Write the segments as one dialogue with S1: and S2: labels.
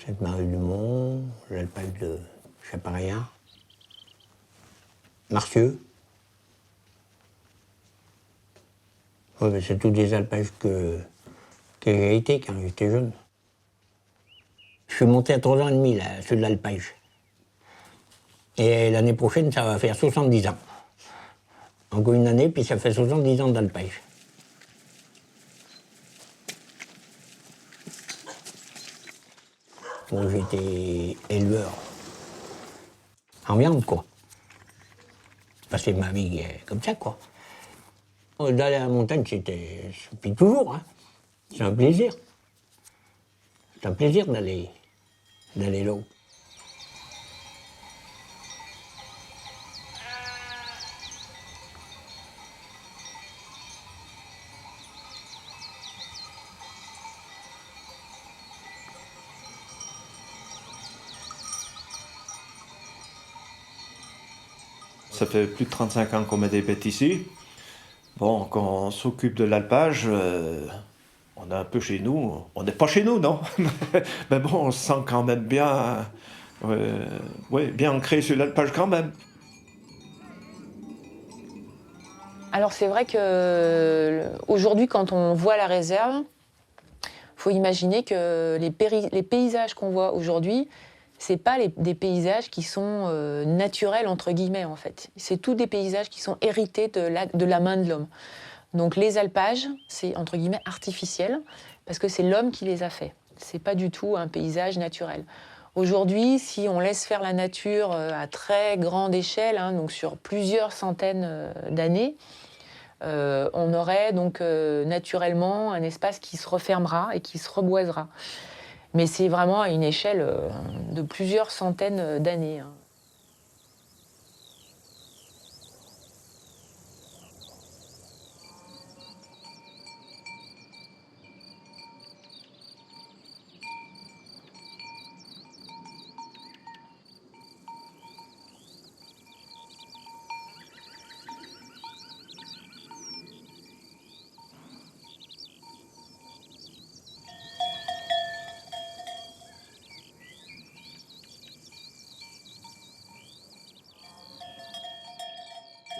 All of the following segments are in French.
S1: Sainte-Marie-du-Mont, l'alpage de Chaparia, Marcieux. Ouais, c'est tous des alpages que j'ai été quand j'étais jeune. Je suis monté à 3 ans et demi, là, ceux de l'alpage. Et l'année prochaine, ça va faire 70 ans. Encore une année, puis ça fait 70 ans d'alpage. Bon, j'étais éleveur en viande, quoi. Passer ma vie comme ça, quoi. D'aller à la montagne, c'était depuis toujours, hein. C'est un plaisir. C'est un plaisir d'aller là-haut.
S2: Ça fait plus de 35 ans qu'on met des bêtes ici. Bon, quand on s'occupe de l'alpage, on est un peu chez nous. On n'est pas chez nous, non. Mais bon, on se sent quand même bien, ouais, bien ancré sur l'alpage quand même.
S3: Alors c'est vrai que aujourd'hui, quand on voit la réserve, faut imaginer que les paysages qu'on voit aujourd'hui, c'est pas des paysages qui sont naturels entre guillemets en fait. C'est tous des paysages qui sont hérités de la main de l'homme. Donc les alpages, c'est entre guillemets artificiel parce que c'est l'homme qui les a faits. C'est pas du tout un paysage naturel. Aujourd'hui, si on laisse faire la nature à très grande échelle, hein, donc sur plusieurs centaines d'années, on aurait donc naturellement un espace qui se refermera et qui se reboisera. Mais c'est vraiment à une échelle de plusieurs centaines d'années. Hein.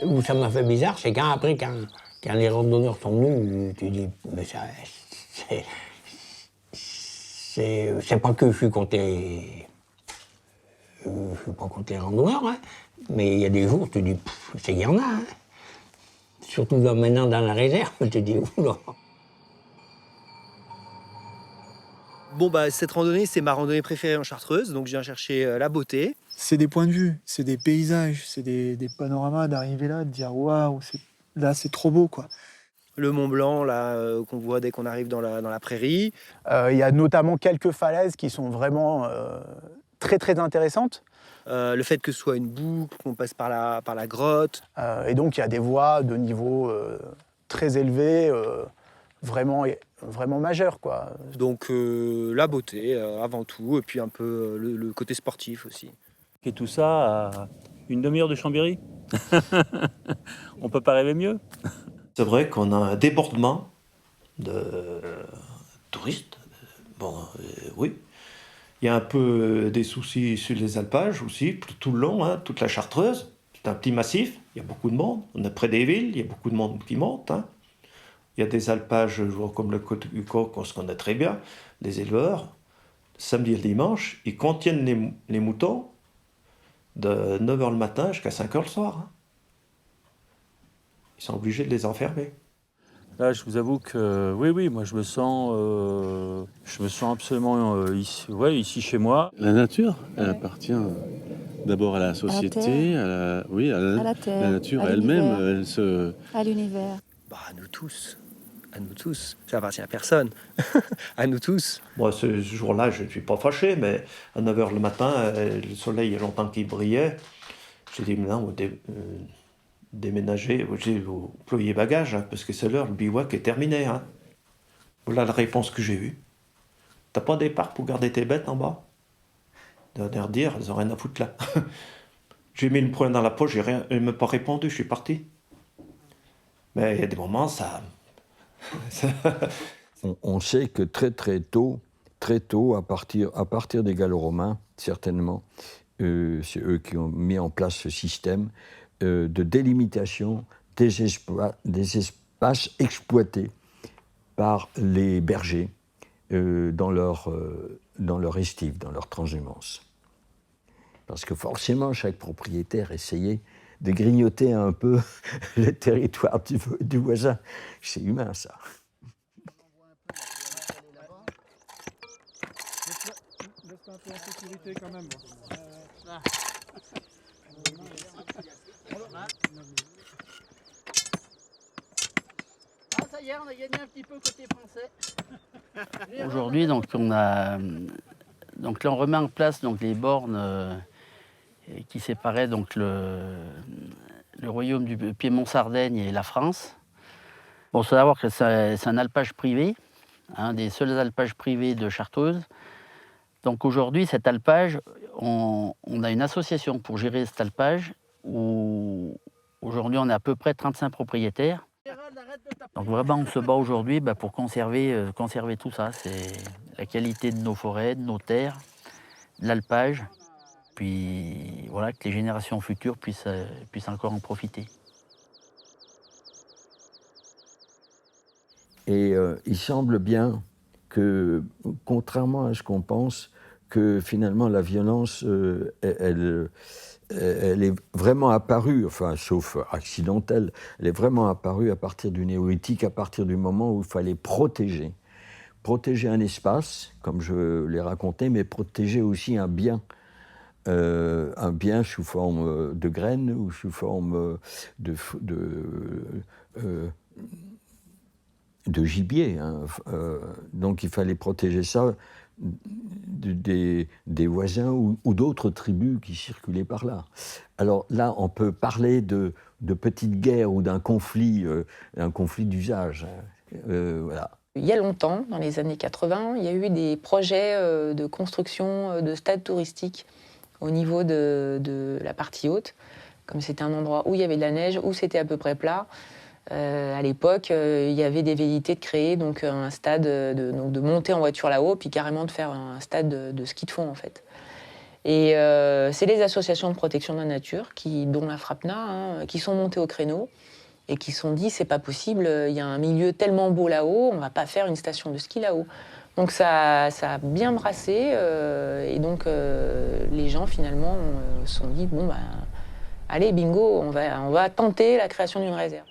S1: Où ça m'a fait bizarre, c'est quand les randonneurs sont venus, tu dis, mais ça, c'est pas que je suis contre les randonneurs, hein, mais il y a des jours, tu dis, c'est qu'il y en a, hein. Surtout là, maintenant dans la réserve, tu dis, oula.
S4: Bon, bah, cette randonnée, c'est ma randonnée préférée en Chartreuse, donc je viens chercher la beauté.
S5: C'est des points de vue, c'est des paysages, c'est des panoramas, d'arriver là, de dire waouh, là c'est trop beau quoi.
S4: Le Mont Blanc, là, qu'on voit dès qu'on arrive dans la prairie.
S5: Il y a notamment quelques falaises qui sont vraiment très très intéressantes.
S4: Le fait que ce soit une boucle, qu'on passe par la grotte.
S5: Et donc il y a des voies de niveau très élevé, vraiment majeur quoi.
S4: Donc la beauté avant tout, et puis un peu le côté sportif aussi.
S6: Et tout ça à une demi-heure de Chambéry. On peut pas rêver mieux.
S2: C'est vrai qu'on a un débordement de touristes. Bon, oui. Il y a un peu des soucis sur les alpages aussi, tout le long, hein, toute la Chartreuse. C'est un petit massif, il y a beaucoup de monde. On est près des villes, il y a beaucoup de monde qui monte. Hein. Il y a des alpages, comme le Côte du Coq, qu'on se connaît très bien, des éleveurs. Samedi et le dimanche, ils contiennent les moutons de 9h le matin jusqu'à 5h le soir. Hein. Ils sont obligés de les enfermer.
S6: Là, je vous avoue que oui, moi je me sens absolument ici chez moi.
S7: La nature, elle appartient d'abord à la société, à la terre, la nature elle-même,
S8: à l'univers.
S4: Bah, à nous tous. Ça appartient à personne. À nous tous.
S2: Moi, ce jour-là, je ne suis pas fâché, mais à 9h le matin, le soleil, il y a longtemps qu'il brillait. J'ai dit, maintenant, vous déménagez, vous pliez bagages, hein, parce que c'est l'heure, le bivouac est terminé. Hein. Voilà la réponse que j'ai eue. T'as pas des parcs pour garder tes bêtes en bas? De leur dire, elles ont rien à foutre là. J'ai mis le poing dans la poche, il m'a pas répondu, je suis parti. Mais il y a des moments, ça...
S8: On sait que très tôt, à partir des Gallo-Romains, certainement, c'est eux qui ont mis en place ce système de délimitation des espaces exploités par les bergers dans leur estive, dans leur transhumance. Parce que forcément, chaque propriétaire essayait de grignoter un peu le territoire du voisin. C'est humain, ça.
S5: Laisse-toi un peu en sécurité quand même.
S9: Ah, ça y est, on a gagné un petit peu côté français.
S10: Aujourd'hui, donc, donc là, on remet en place donc, les bornes qui séparaient donc, le royaume du Piémont-Sardaigne et la France. Bon, il faut savoir que c'est un alpage privé, un des seuls alpages privés de Chartreuse. Donc aujourd'hui, cet alpage, on a une association pour gérer cet alpage où aujourd'hui on est à peu près 35 propriétaires. Donc vraiment, on se bat aujourd'hui pour conserver tout ça. C'est la qualité de nos forêts, de nos terres, de l'alpage, puis voilà, que les générations futures puissent encore en profiter.
S8: Et il semble bien que, contrairement à ce qu'on pense, que finalement la violence, elle est vraiment apparue, enfin sauf accidentelle, elle est vraiment apparue à partir du néolithique, à partir du moment où il fallait protéger un espace, comme je l'ai raconté, mais protéger aussi un bien sous forme de graines ou sous forme de gibier. Donc il fallait protéger ça des voisins ou d'autres tribus qui circulaient par là. Alors là, on peut parler de petites guerres ou d'un conflit d'usage. Voilà.
S3: Il y a longtemps, dans les années 80, il y a eu des projets de construction de stades touristiques au niveau de la partie haute. Comme c'était un endroit où il y avait de la neige, où c'était à peu près plat, à l'époque, il y avait des velléités de créer donc, un stade, de monter en voiture là-haut, puis carrément de faire un stade de ski de fond, en fait. Et c'est les associations de protection de la nature, dont la FRAPNA, qui sont montées au créneau et qui se sont dit, c'est pas possible, il y a un milieu tellement beau là-haut, on va pas faire une station de ski là-haut. Donc ça a bien brassé, et donc les gens, finalement, se sont dit, bon, allez, bingo, on va tenter la création d'une réserve.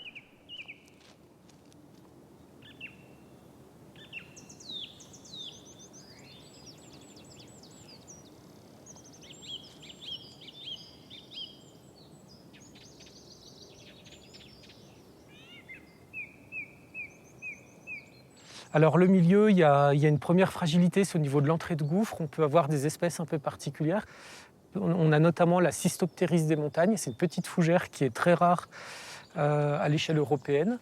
S11: Alors le milieu, il y a une première fragilité, c'est au niveau de l'entrée de gouffre. On peut avoir des espèces un peu particulières. On a notamment la Cystoptéris des montagnes. C'est une petite fougère qui est très rare à l'échelle européenne,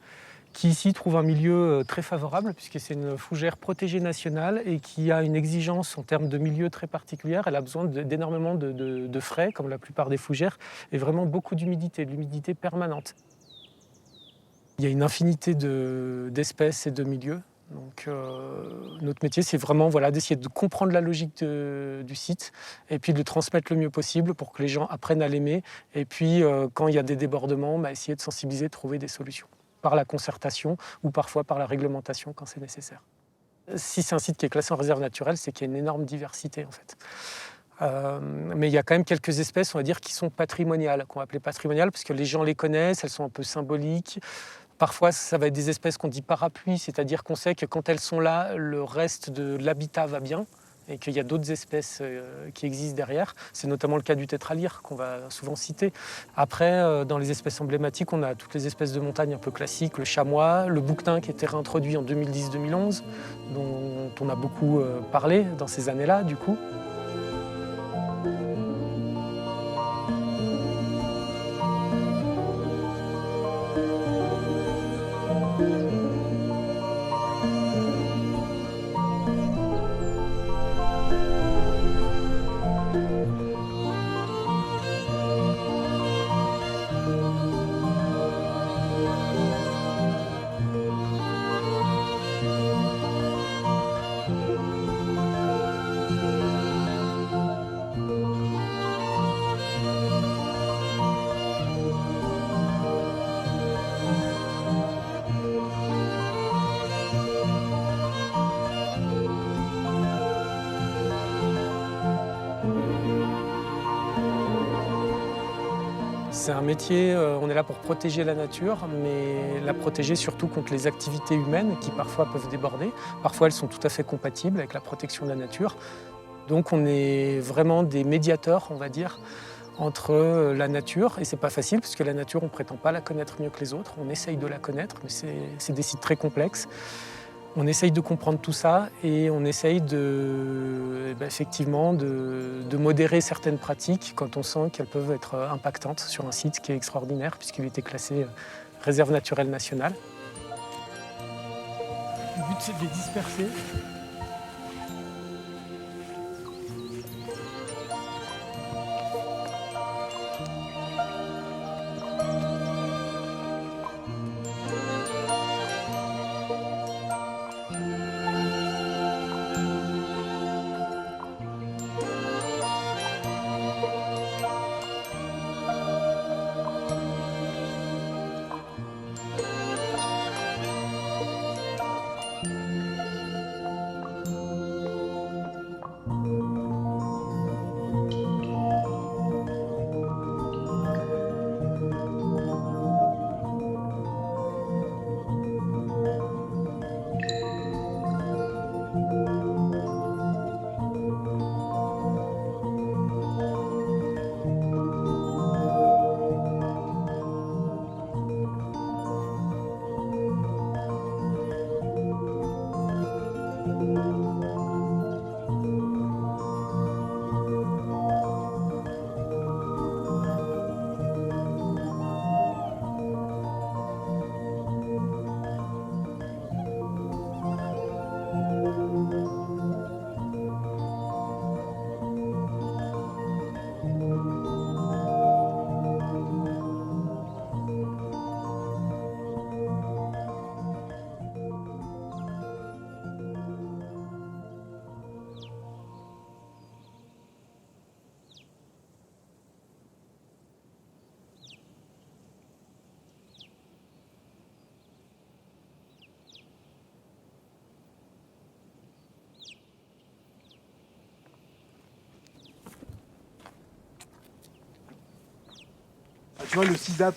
S11: qui ici trouve un milieu très favorable puisque c'est une fougère protégée nationale et qui a une exigence en termes de milieu très particulière. Elle a besoin d'énormément de frais, comme la plupart des fougères, et vraiment beaucoup d'humidité, de l'humidité permanente. Il y a une infinité d'espèces et de milieux. Donc, notre métier, c'est vraiment d'essayer de comprendre la logique du site et puis de le transmettre le mieux possible pour que les gens apprennent à l'aimer. Et puis, quand il y a des débordements, essayer de sensibiliser, de trouver des solutions par la concertation ou parfois par la réglementation quand c'est nécessaire. Si c'est un site qui est classé en réserve naturelle, c'est qu'il y a une énorme diversité en fait. Mais il y a quand même quelques espèces, on va dire, qui sont patrimoniales, qu'on va appeler patrimoniales parce que les gens les connaissent, elles sont un peu symboliques. Parfois, ça va être des espèces qu'on dit parapluies, c'est-à-dire qu'on sait que quand elles sont là, le reste de l'habitat va bien et qu'il y a d'autres espèces qui existent derrière. C'est notamment le cas du tétralyre qu'on va souvent citer. Après, dans les espèces emblématiques, on a toutes les espèces de montagne un peu classiques, le chamois, le bouquetin qui a été réintroduit en 2010-2011, dont on a beaucoup parlé dans ces années-là, du coup. C'est un métier, on est là pour protéger la nature, mais la protéger surtout contre les activités humaines qui parfois peuvent déborder. Parfois, elles sont tout à fait compatibles avec la protection de la nature. Donc on est vraiment des médiateurs, on va dire, entre la nature, et c'est pas facile, parce que la nature, on prétend pas la connaître mieux que les autres. On essaye de la connaître, mais c'est des sites très complexes. On essaye de comprendre tout ça et on essaye effectivement de modérer certaines pratiques quand on sent qu'elles peuvent être impactantes sur un site qui est extraordinaire puisqu'il était classé réserve naturelle nationale. Le but, c'est de les disperser.
S5: Tu vois, le sida+,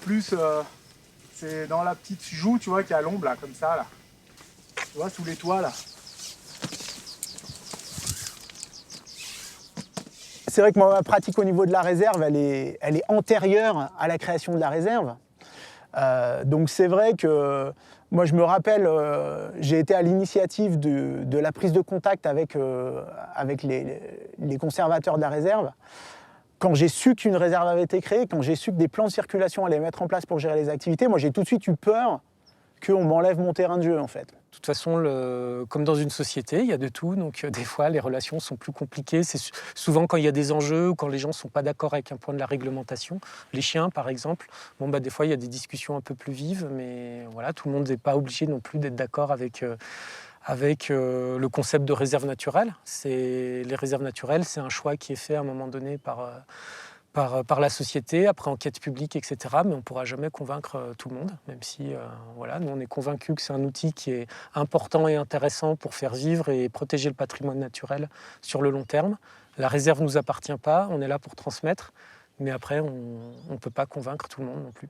S5: c'est dans la petite joue, tu vois, qui est à l'ombre, là, comme ça, là. Tu vois, sous les toits, là. C'est vrai que ma pratique au niveau de la réserve, elle est antérieure à la création de la réserve. Donc c'est vrai que moi, je me rappelle, j'ai été à l'initiative de la prise de contact avec les conservateurs de la réserve. Quand j'ai su qu'une réserve avait été créée, quand j'ai su que des plans de circulation allaient mettre en place pour gérer les activités, moi j'ai tout de suite eu peur qu'on m'enlève mon terrain de jeu en fait.
S11: De toute façon, comme dans une société, il y a de tout, donc des fois les relations sont plus compliquées. C'est souvent quand il y a des enjeux ou quand les gens ne sont pas d'accord avec un point de la réglementation. Les chiens par exemple, des fois il y a des discussions un peu plus vives, mais voilà, tout le monde n'est pas obligé non plus d'être d'accord avec le concept de réserve naturelle. Les réserves naturelles, c'est un choix qui est fait à un moment donné par la société, après enquête publique, etc. Mais on ne pourra jamais convaincre tout le monde, même si nous, on est convaincus que c'est un outil qui est important et intéressant pour faire vivre et protéger le patrimoine naturel sur le long terme. La réserve ne nous appartient pas, on est là pour transmettre, mais après, on ne peut pas convaincre tout le monde non plus.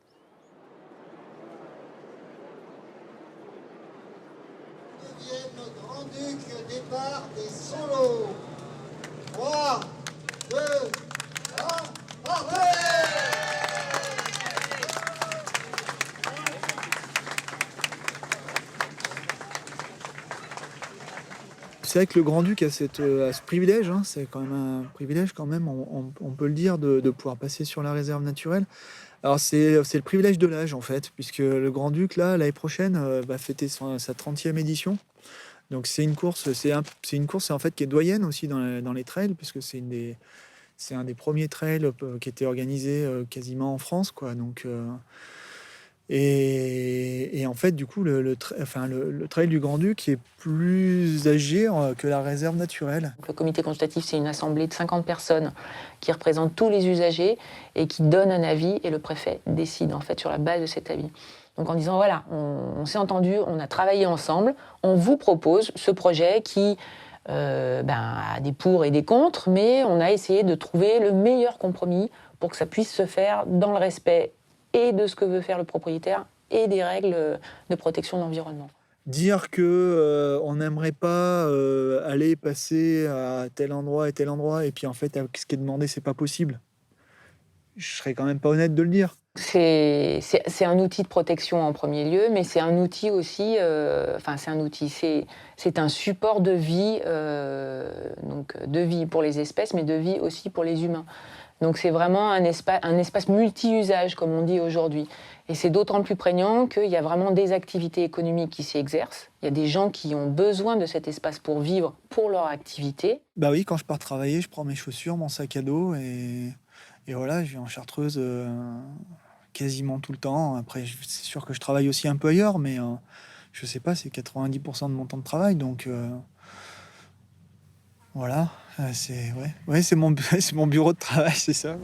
S12: Notre grand-duc départ des solos. 3, 2, 1, partez!
S13: C'est vrai que le Grand-Duc a ce privilège, hein, c'est quand même un privilège quand même, on peut le dire, de pouvoir passer sur la réserve naturelle. Alors c'est le privilège de l'âge en fait, puisque le Grand-Duc là l'année prochaine va fêter sa 30e édition. Donc c'est une course en fait qui est doyenne aussi dans les trails, puisque c'est un des premiers trails qui était organisé quasiment en France, quoi. Donc et en fait du coup le trail du Grand-Duc est plus âgé que la réserve naturelle.
S3: Le comité consultatif, c'est une assemblée de 50 personnes qui représentent tous les usagers et qui donnent un avis, et le préfet décide en fait sur la base de cet avis. Donc en disant voilà, on s'est entendu, on a travaillé ensemble, on vous propose ce projet qui des pour et des contre, mais on a essayé de trouver le meilleur compromis pour que ça puisse se faire dans le respect et de ce que veut faire le propriétaire et des règles de protection de l'environnement.
S13: Dire que on n'aimerait pas aller passer à tel endroit et puis en fait, avec ce qui est demandé, c'est pas possible. Je serais quand même pas honnête de le dire.
S3: C'est un outil de protection en premier lieu, mais c'est un outil aussi, c'est un support de vie, donc de vie pour les espèces, mais de vie aussi pour les humains. Donc c'est vraiment un espace multi-usage, comme on dit aujourd'hui. Et c'est d'autant plus prégnant qu'il y a vraiment des activités économiques qui s'y exercent. Il y a des gens qui ont besoin de cet espace pour vivre, pour leur activité.
S13: Bah oui, quand je pars travailler, je prends mes chaussures, mon sac à dos et voilà, je vais en Chartreuse quasiment tout le temps. Après, c'est sûr que je travaille aussi un peu ailleurs, mais je sais pas, c'est 90% de mon temps de travail, donc voilà, c'est mon bureau de travail, c'est ça. Ouais.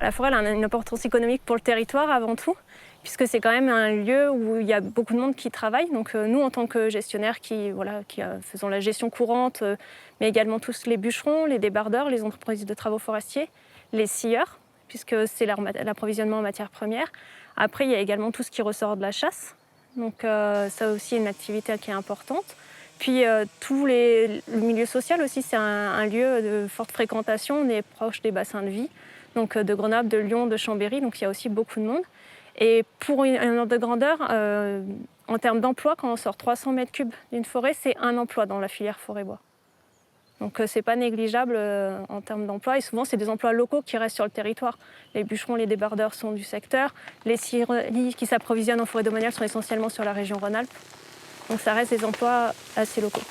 S14: La forêt elle a une importance économique pour le territoire avant tout, puisque c'est quand même un lieu où il y a beaucoup de monde qui travaille. Donc nous, en tant que gestionnaires qui faisons la gestion courante, mais également tous les bûcherons, les débardeurs, les entreprises de travaux forestiers, les scieurs, puisque c'est l'approvisionnement en matières premières. Après, il y a également tout ce qui ressort de la chasse. Donc ça aussi est une activité qui est importante. Puis le milieu social aussi, c'est un lieu de forte fréquentation. On est proche des bassins de vie, donc de Grenoble, de Lyon, de Chambéry, donc il y a aussi beaucoup de monde. Et pour un ordre de grandeur, en termes d'emploi, quand on sort 300 mètres cubes d'une forêt, c'est un emploi dans la filière forêt-bois. Donc c'est pas négligeable en termes d'emploi. Et souvent, c'est des emplois locaux qui restent sur le territoire. Les bûcherons, les débardeurs sont du secteur. Les scieries qui s'approvisionnent en forêt domaniale sont essentiellement sur la région Rhône-Alpes. Donc ça reste des emplois assez locaux.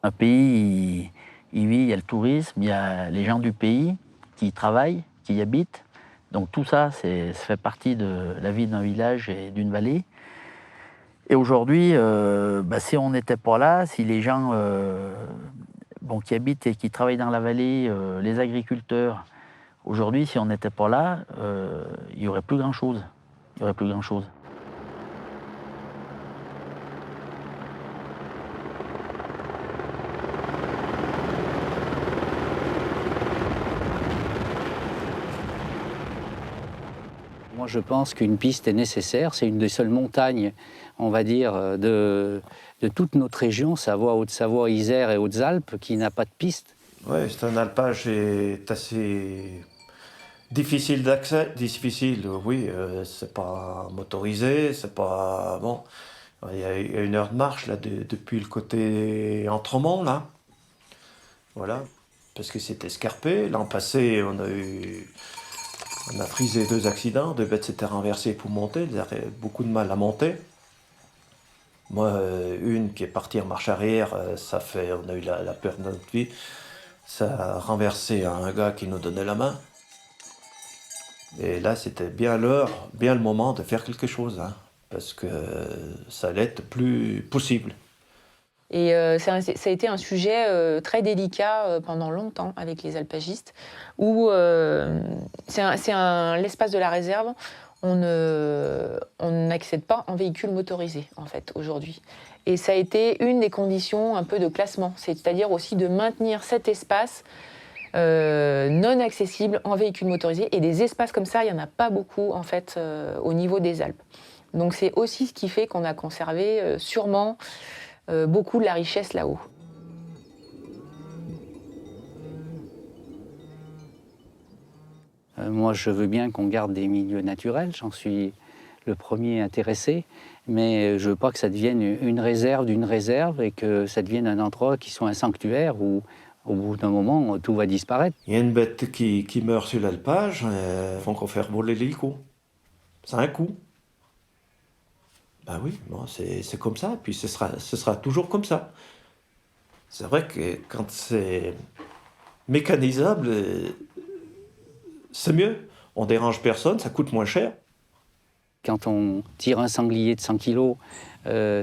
S10: Un pays, il vit, il y a le tourisme, il y a les gens du pays qui y travaillent, qui y habitent. Donc tout ça, ça fait partie de la vie d'un village et d'une vallée. Et aujourd'hui, si on n'était pas là, si les gens qui habitent et qui travaillent dans la vallée, les agriculteurs, aujourd'hui, si on n'était pas là, il n'y aurait plus grand-chose. Il n'y aurait plus grand-chose.
S15: Moi, je pense qu'une piste est nécessaire. C'est une des seules montagnes, on va dire, de toute notre région, Savoie, Haute-Savoie, Isère et Hautes-Alpes, qui n'a pas de piste.
S2: Oui, c'est un alpage est assez difficile d'accès. Difficile, oui, c'est pas motorisé, c'est pas... Bon, il y a 1 heure de marche, là, depuis le côté Entremont, là. Voilà, parce que c'est escarpé. L'an passé, on a frisé 2 accidents, 2 bêtes s'étaient renversées pour monter, elles avaient beaucoup de mal à monter. Moi, une qui est partie en marche arrière, on a eu la peur de notre vie. Ça a renversé un gars qui nous donnait la main. Et là, c'était bien le moment de faire quelque chose, hein, parce que ça allait être plus possible.
S3: Et ça a été un sujet très délicat pendant longtemps avec les alpagistes, où l'espace de la réserve, on n'accède pas en véhicule motorisé, en fait, aujourd'hui. Et ça a été une des conditions un peu de classement, c'est-à-dire aussi de maintenir cet espace non accessible en véhicule motorisé. Et des espaces comme ça, il n'y en a pas beaucoup, en fait, au niveau des Alpes. Donc c'est aussi ce qui fait qu'on a conservé sûrement beaucoup de la richesse là-haut.
S15: Moi, je veux bien qu'on garde des milieux naturels, j'en suis le premier intéressé, mais je veux pas que ça devienne une réserve d'une réserve et que ça devienne un endroit qui soit un sanctuaire où, au bout d'un moment, tout va disparaître.
S2: Il y a une bête qui meurt sur l'alpage, il faut qu'on fasse voler l'hélico. C'est un coup. Ben oui, bon, c'est comme ça, puis ce sera toujours comme ça. C'est vrai que quand c'est mécanisable, c'est mieux. On dérange personne, ça coûte moins cher.
S15: Quand on tire un sanglier de 100 kilos,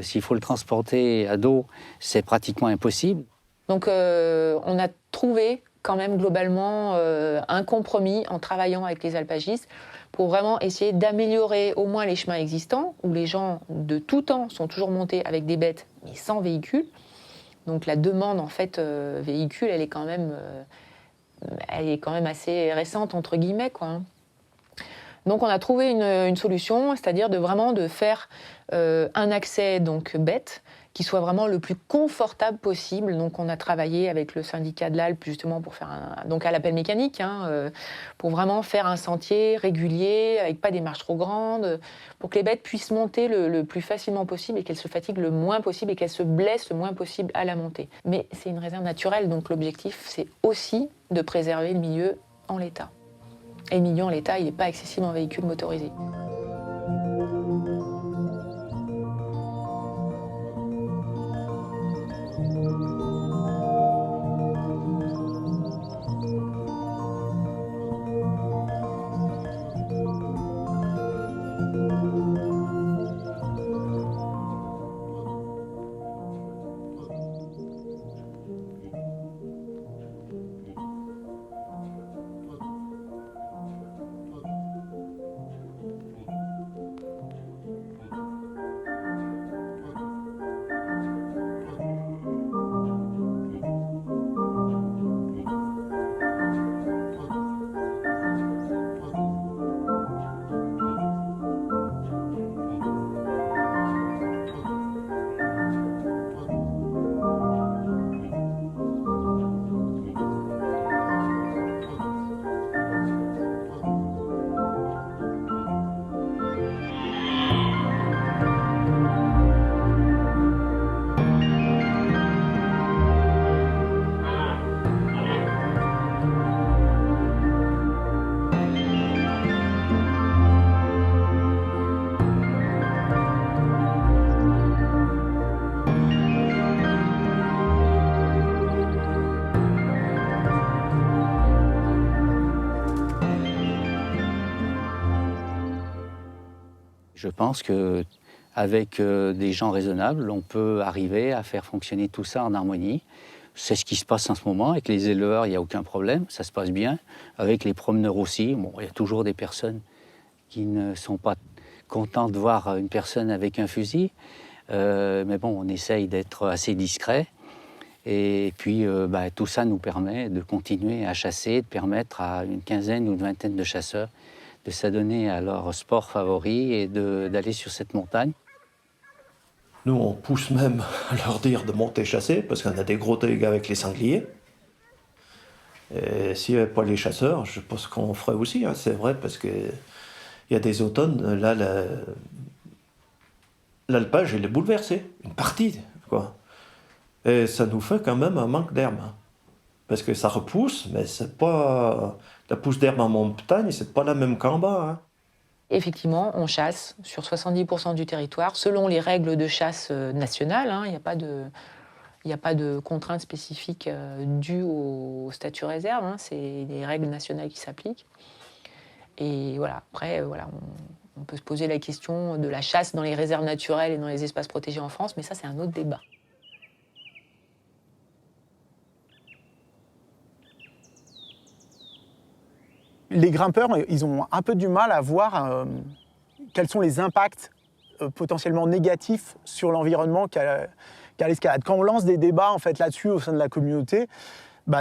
S15: s'il faut le transporter à dos, c'est pratiquement impossible.
S3: Donc on a trouvé quand même globalement un compromis en travaillant avec les alpagistes pour vraiment essayer d'améliorer au moins les chemins existants, où les gens de tout temps sont toujours montés avec des bêtes, mais sans véhicule. Donc la demande en fait véhicule, elle est quand même assez récente entre guillemets, quoi, hein. Donc on a trouvé une solution, c'est-à-dire de faire un accès donc bête qui soit vraiment le plus confortable possible. Donc on a travaillé avec le syndicat de l'Alpe justement pour faire donc à l'appel mécanique, hein, pour vraiment faire un sentier régulier avec pas des marches trop grandes, pour que les bêtes puissent monter le plus facilement possible et qu'elles se fatiguent le moins possible et qu'elles se blessent le moins possible à la montée. Mais c'est une réserve naturelle, donc l'objectif c'est aussi de préserver le milieu en l'état. Et le milieu en l'état, il n'est pas accessible en véhicule motorisé.
S15: Je pense qu'avec des gens raisonnables, on peut arriver à faire fonctionner tout ça en harmonie. C'est ce qui se passe en ce moment. Avec les éleveurs, il n'y a aucun problème, ça se passe bien. Avec les promeneurs aussi, bon, il y a toujours des personnes qui ne sont pas contentes de voir une personne avec un fusil. Mais bon, on essaye d'être assez discret. Et puis, tout ça nous permet de continuer à chasser, de permettre à une quinzaine ou une vingtaine de chasseurs de s'adonner à leur sport favori et d'aller sur cette montagne.
S2: Nous, on pousse même à leur dire de monter chasser, parce qu'on a des gros dégâts avec les sangliers. Et s'il n'y avait pas les chasseurs, je pense qu'on ferait aussi, hein, c'est vrai, parce qu'il y a des automnes, là, l'alpage, il est bouleversé, une partie, quoi. Et ça nous fait quand même un manque d'herbe. Hein. Parce que ça repousse, mais c'est pas... La pousse d'herbe en montagne, c'est pas la même qu'en bas. Hein.
S3: Effectivement, on chasse sur 70% du territoire, selon les règles de chasse nationales. Hein. Il n'y a pas de contraintes spécifiques dues au statut réserve. Hein. C'est des règles nationales qui s'appliquent. Et voilà, après, on peut se poser la question de la chasse dans les réserves naturelles et dans les espaces protégés en France, mais ça, c'est un autre débat.
S5: Les grimpeurs, ils ont un peu du mal à voir quels sont les impacts potentiellement négatifs sur l'environnement qu'a l'escalade. Quand on lance des débats en fait, là-dessus au sein de la communauté,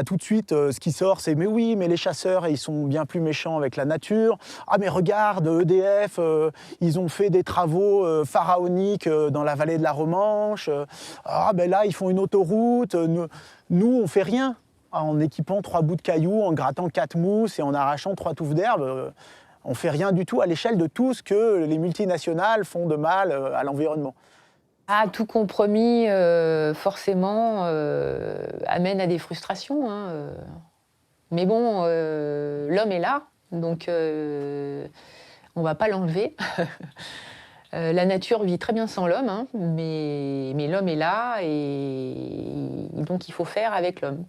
S5: tout de suite, ce qui sort, c'est « mais oui, mais les chasseurs, ils sont bien plus méchants avec la nature. Ah, mais regarde, EDF, ils ont fait des travaux pharaoniques dans la vallée de la Romanche. Ah, ben là, ils font une autoroute. Nous on fait rien. En équipant 3 bouts de cailloux, en grattant 4 mousses et en arrachant 3 touffes d'herbe, on ne fait rien du tout à l'échelle de tout ce que les multinationales font de mal à l'environnement.
S3: Ah, tout compromis, forcément, amène à des frustrations. Hein. Mais bon, l'homme est là, donc on ne va pas l'enlever. La nature vit très bien sans l'homme, hein, mais l'homme est là et donc il faut faire avec l'homme.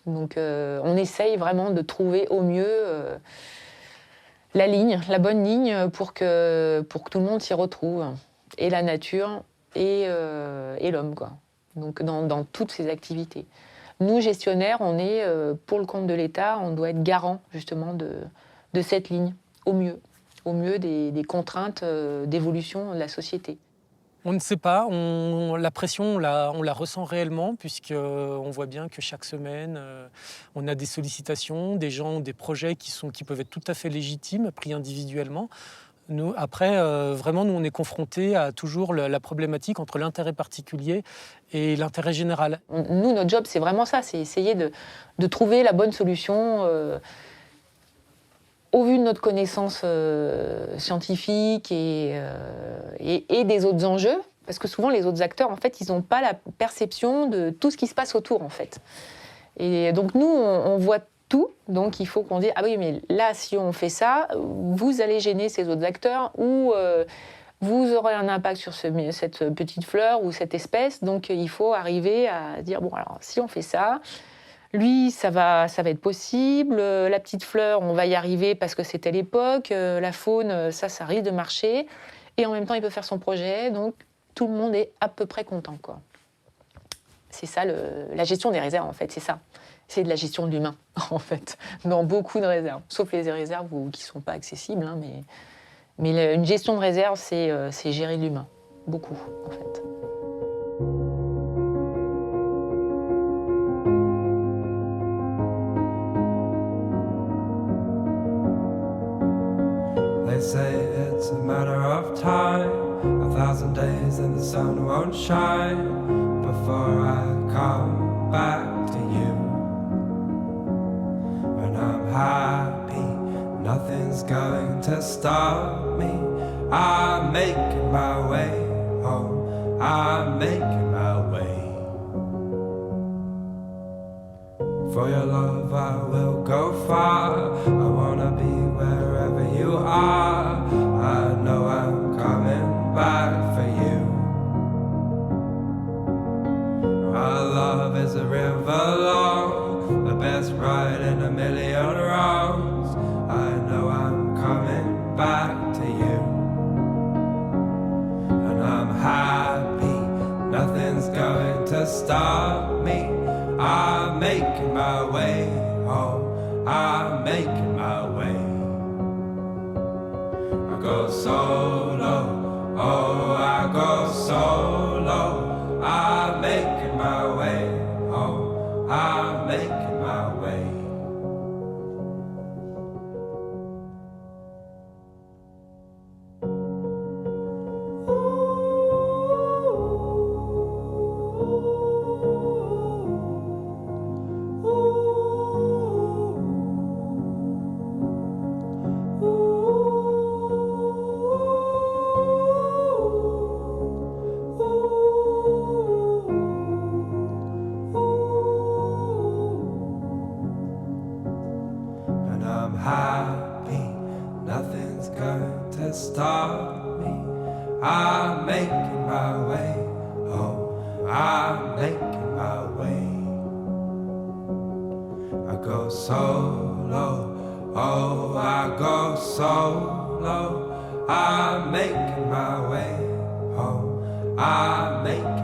S3: Donc on essaye vraiment de trouver au mieux la bonne ligne pour que tout le monde s'y retrouve. Et la nature et l'homme, quoi. Donc dans toutes ces activités. Nous, gestionnaires, on est, pour le compte de l'État, on doit être garant justement de cette ligne, au mieux. au mieux des contraintes d'évolution de la société.
S11: On ne sait pas, la pression, on la ressent réellement, puisqu'on voit bien que chaque semaine, on a des sollicitations, des gens ont des projets qui peuvent être tout à fait légitimes, pris individuellement. Nous, après, vraiment, nous, on est confrontés à toujours la problématique entre l'intérêt particulier et l'intérêt général.
S3: Nous, notre job, c'est vraiment ça, c'est essayer de trouver la bonne solution au vu de notre connaissance scientifique et des autres enjeux, parce que souvent les autres acteurs, en fait, ils n'ont pas la perception de tout ce qui se passe autour, en fait. Et donc nous, on voit tout, donc il faut qu'on dise ah oui, mais là, si on fait ça, vous allez gêner ces autres acteurs ou vous aurez un impact sur cette petite fleur ou cette espèce, donc il faut arriver à dire bon, alors si on fait ça. Lui, ça va être possible. La petite fleur, on va y arriver parce que c'était l'époque. La faune, ça risque de marcher. Et en même temps, il peut faire son projet. Donc, tout le monde est à peu près content, quoi. C'est ça, la gestion des réserves, en fait. C'est ça. C'est de la gestion de l'humain, en fait, dans beaucoup de réserves. Sauf les réserves qui ne sont pas accessibles. Hein, mais une gestion de réserve, c'est gérer l'humain. Beaucoup, en fait.
S16: They say it's a matter of time, 1,000 days and the sun won't shine before I come back to you. When I'm happy, nothing's going to stop me. I'm making my way home, I'm making my way. For your love I will go far, I wanna be wherever you are. I know I'm coming back for you. Our love is a river long, the best ride in a million wrongs. I know I'm coming back to you. And I'm happy, nothing's going to stop me. I'm making my way home, I'm making my way. I go solo, oh I go solo. I'm making my way home, I'm making my way. Happy, nothing's going to stop me. I'm making my way home, I'm making my way. I go solo, oh I go solo. I'm making my way home, I'm making